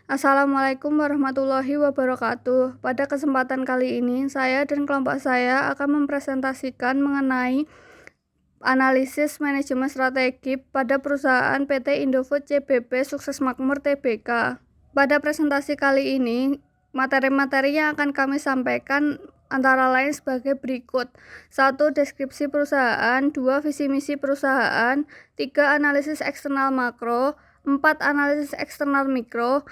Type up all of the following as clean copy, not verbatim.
Assalamualaikum warahmatullahi wabarakatuh. Pada kesempatan kali ini, saya dan kelompok saya akan mempresentasikan mengenai analisis manajemen strategi pada perusahaan PT Indofood CBP Sukses Makmur Tbk. Pada presentasi kali ini, materi-materi yang akan kami sampaikan antara lain sebagai berikut. 1. Deskripsi perusahaan. 2. Visi misi perusahaan. 3. Analisis eksternal makro. 4. Analisis eksternal mikro.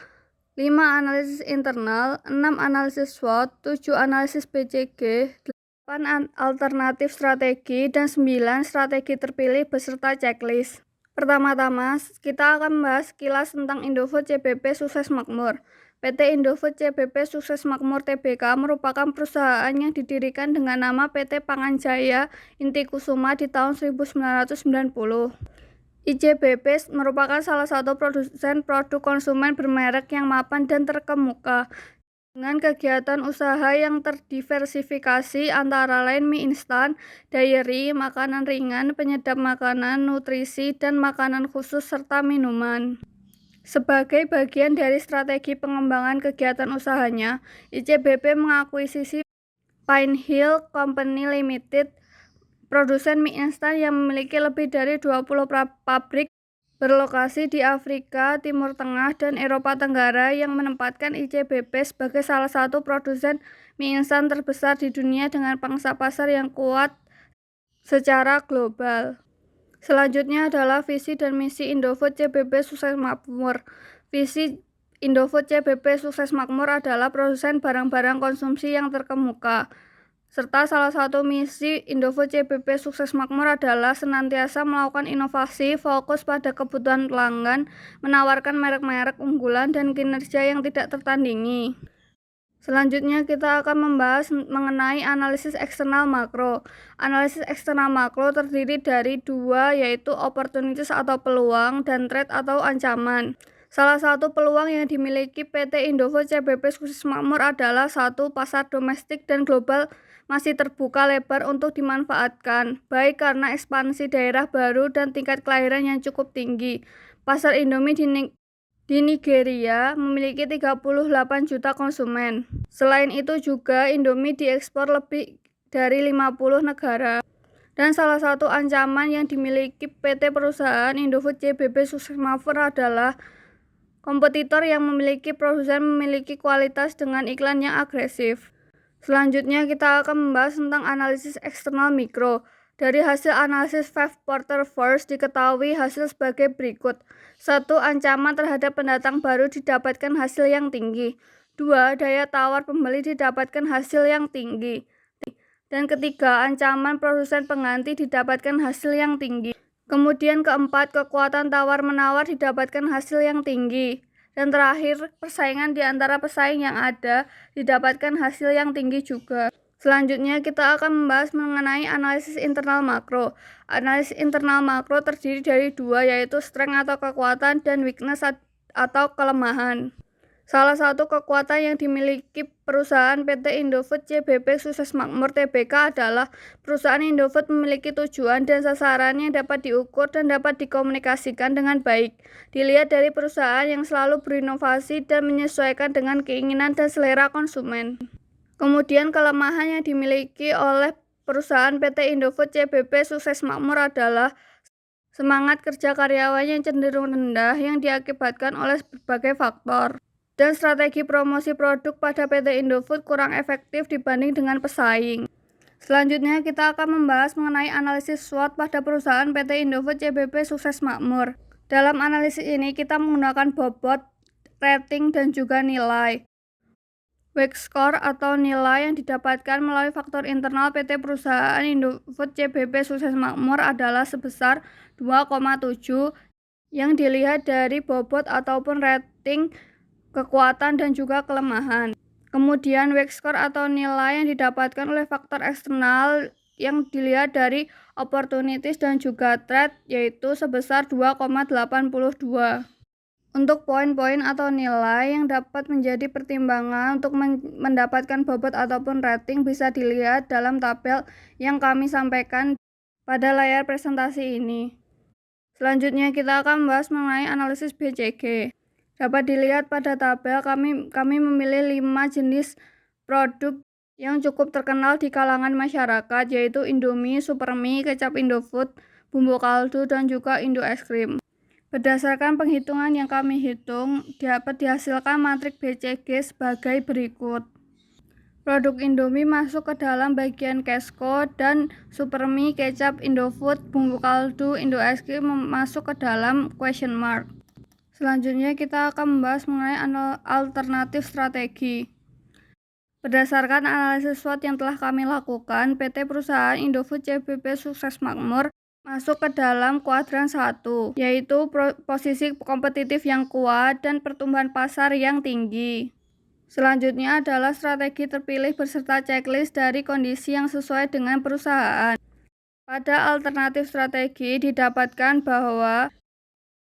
5. Analisis internal. 6. Analisis SWOT. 7. Analisis BCG. 8. Alternatif strategi. Dan 9. Strategi terpilih beserta checklist. Pertama-tama, kita akan membahas kilas tentang Indofood CBP Sukses Makmur. PT Indofood CBP Sukses Makmur Tbk merupakan perusahaan yang didirikan dengan nama PT Panganjaya Intikusuma di tahun 1990. ICBP merupakan salah satu produsen produk konsumen bermerek yang mapan dan terkemuka, dengan kegiatan usaha yang terdiversifikasi antara lain mie instan, dairy, makanan ringan, penyedap makanan, nutrisi, dan makanan khusus serta minuman. Sebagai bagian dari strategi pengembangan kegiatan usahanya, ICBP mengakuisisi Pinehill Company Limited, produsen mie instan yang memiliki lebih dari 20 pabrik berlokasi di Afrika, Timur Tengah, dan Eropa Tenggara yang menempatkan ICBP sebagai salah satu produsen mie instan terbesar di dunia dengan pangsa pasar yang kuat secara global. Selanjutnya adalah visi dan misi Indofood CBP Sukses Makmur. Visi Indofood CBP Sukses Makmur adalah produsen barang-barang konsumsi yang terkemuka. Serta salah satu misi Indofood CBP Sukses Makmur adalah senantiasa melakukan inovasi, fokus pada kebutuhan pelanggan, menawarkan merek-merek unggulan dan kinerja yang tidak tertandingi. Selanjutnya kita akan membahas mengenai analisis eksternal makro. Analisis eksternal makro terdiri dari dua, yaitu opportunities atau peluang dan threat atau ancaman. Salah satu peluang yang dimiliki PT Indofood CBP Sukses Makmur adalah 1. Pasar domestik dan global masih terbuka lebar untuk dimanfaatkan, baik karena ekspansi daerah baru dan tingkat kelahiran yang cukup tinggi. Pasar Indomie di Nigeria memiliki 38 juta konsumen. Selain itu juga Indomie diekspor lebih dari 50 negara. Dan salah satu ancaman yang dimiliki PT perusahaan Indofood CBP Sukses Makmur adalah kompetitor yang memiliki produsen memiliki kualitas dengan iklan yang agresif. Selanjutnya kita akan membahas tentang analisis eksternal mikro. Dari hasil analisis 5 Porter First diketahui hasil sebagai berikut. 1. Ancaman terhadap pendatang baru didapatkan hasil yang tinggi. 2. Daya tawar pembeli didapatkan hasil yang tinggi. Dan ketiga, ancaman produsen pengganti didapatkan hasil yang tinggi. Kemudian keempat, kekuatan tawar-menawar didapatkan hasil yang tinggi. Dan terakhir, persaingan di antara pesaing yang ada didapatkan hasil yang tinggi juga. Selanjutnya kita akan membahas mengenai analisis internal makro. Analisis internal makro terdiri dari dua, yaitu strength atau kekuatan dan weakness atau kelemahan. Salah satu kekuatan yang dimiliki perusahaan PT Indofood CBP Sukses Makmur Tbk adalah perusahaan Indofood memiliki tujuan dan sasaran yang dapat diukur dan dapat dikomunikasikan dengan baik. Dilihat dari perusahaan yang selalu berinovasi dan menyesuaikan dengan keinginan dan selera konsumen. Kemudian kelemahan yang dimiliki oleh perusahaan PT Indofood CBP Sukses Makmur adalah semangat kerja karyawan yang cenderung rendah yang diakibatkan oleh berbagai faktor. Dan strategi promosi produk pada PT Indofood kurang efektif dibanding dengan pesaing. Selanjutnya kita akan membahas mengenai analisis SWOT pada perusahaan PT Indofood CBP Sukses Makmur. Dalam analisis ini kita menggunakan bobot, rating, dan juga nilai. Weak score atau nilai yang didapatkan melalui faktor internal PT perusahaan Indofood CBP Sukses Makmur adalah sebesar 2,7 yang dilihat dari bobot ataupun rating, kekuatan dan juga kelemahan. Kemudian weak score atau nilai yang didapatkan oleh faktor eksternal yang dilihat dari opportunities dan juga threat, yaitu sebesar 2,82. Untuk poin-poin atau nilai yang dapat menjadi pertimbangan untuk mendapatkan bobot ataupun rating bisa dilihat dalam tabel yang kami sampaikan pada layar presentasi ini. Selanjutnya kita akan membahas mengenai analisis BCG. Dapat dilihat pada tabel, kami memilih 5 jenis produk yang cukup terkenal di kalangan masyarakat, yaitu Indomie, Supermie, kecap Indofood, bumbu kaldu, dan juga Indo es krim. Berdasarkan penghitungan yang kami hitung, dapat dihasilkan matriks BCG sebagai berikut. Produk Indomie masuk ke dalam bagian Kesko, dan Supermie, kecap Indofood, bumbu kaldu, Indo es krim masuk ke dalam question mark. Selanjutnya kita akan membahas mengenai alternatif strategi. Berdasarkan analisis SWOT yang telah kami lakukan, PT Perusahaan Indofood CBP Sukses Makmur masuk ke dalam kuadran 1, yaitu posisi kompetitif yang kuat dan pertumbuhan pasar yang tinggi. Selanjutnya adalah strategi terpilih beserta checklist dari kondisi yang sesuai dengan perusahaan. Pada alternatif strategi didapatkan bahwa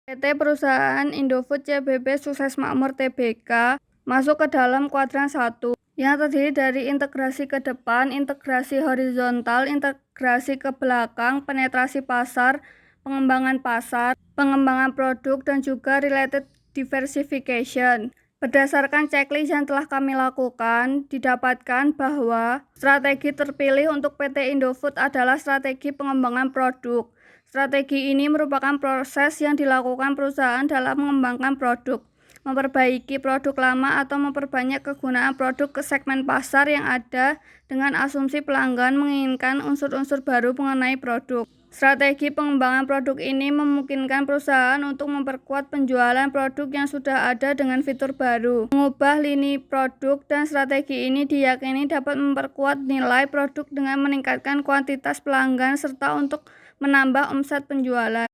PT Perusahaan Indofood CBP Sukses Makmur Tbk masuk ke dalam kuadran 1 yang terdiri dari integrasi ke depan, integrasi horizontal, integrasi ke belakang, penetrasi pasar, pengembangan produk, dan juga related diversification. Berdasarkan checklist yang telah kami lakukan, didapatkan bahwa strategi terpilih untuk PT Indofood adalah strategi pengembangan produk. Strategi ini merupakan proses yang dilakukan perusahaan dalam mengembangkan produk, memperbaiki produk lama, atau memperbanyak kegunaan produk ke segmen pasar yang ada dengan asumsi pelanggan menginginkan unsur-unsur baru mengenai produk. Strategi pengembangan produk ini memungkinkan perusahaan untuk memperkuat penjualan produk yang sudah ada dengan fitur baru, mengubah lini produk, dan strategi ini diyakini dapat memperkuat nilai produk dengan meningkatkan kuantitas pelanggan serta untuk menambah omset penjualan.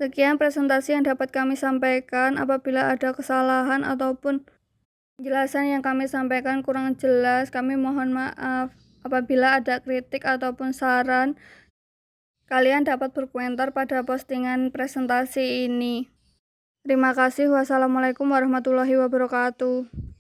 Sekian presentasi yang dapat kami sampaikan. Apabila ada kesalahan ataupun penjelasan yang kami sampaikan kurang jelas, kami mohon maaf. Apabila ada kritik ataupun saran, kalian dapat berkomentar pada postingan presentasi ini. Terima kasih. Wassalamualaikum warahmatullahi wabarakatuh.